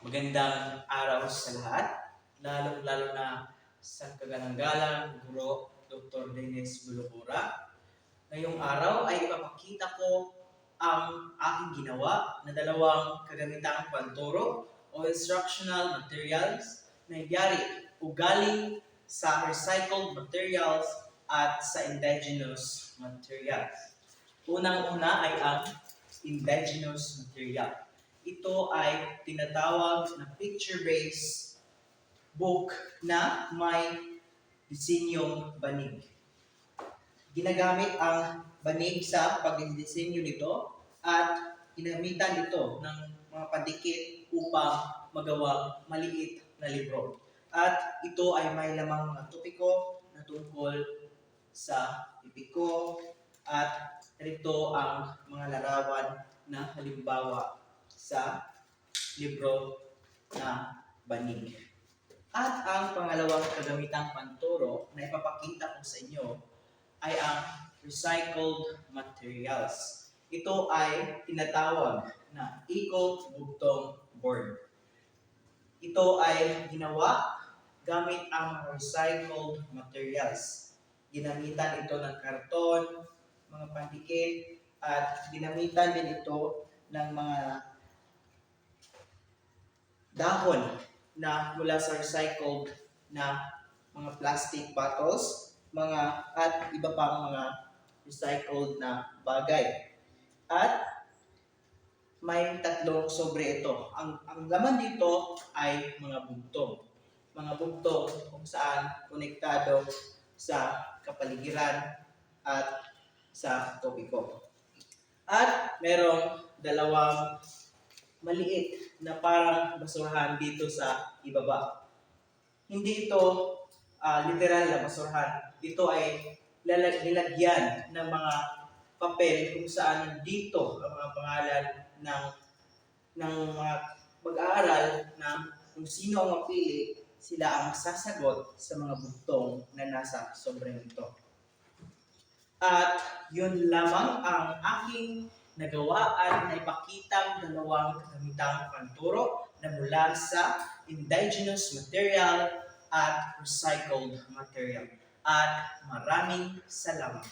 Magandang araw sa lahat, lalo na sa kagalang-galang Guro Dr. Dennis Bulocura. Ngayong araw ay ipapakita ko ang aking ginawa na dalawang kagamitang panturo o instructional materials na yari o galing sa recycled materials at sa indigenous materials. Unang-una ay ang indigenous material. Ito ay tinatawag na picture-based book na may disenyong banig. Ginagamit ang banig sa pagdidisenyo nito at ginamitan ito ng mga padikit upang magawa maliit na libro. At ito ay may lamang mga topiko na tungkol sa epiko at ito ang mga larawan na halimbawa sa libro na banig. At ang pangalawang kagamitang panturo na ipapakita ko sa inyo ay ang recycled materials. Ito ay tinatawag na eco-bugtong board. Ito ay ginawa gamit ang mga recycled materials. Ginamitan ito ng karton, mga pandikit, at ginamitan din ito ng mga dahon na mula sa recycled na mga plastic bottles, at iba pang mga recycled na bagay. At may tatlong sobre ito. Ang laman dito ay mga bugtong. Mga bugtong kung saan konektado sa kapaligiran at sa topiko. At merong dalawang maliit na parang basurahan dito sa ibaba. Hindi ito literal na basurahan. Ito ay nilagyan ng mga papel kung saan dito ang mga pangalan ng mga mag-aaral na kung sino ang mapili, sila ang sasagot sa mga bugtong na nasa sobrang ito. At yun lamang ang aking nagawa at naipakitang dalawang kagamitang panturo na mula sa indigenous material at recycled material. At maraming salamat.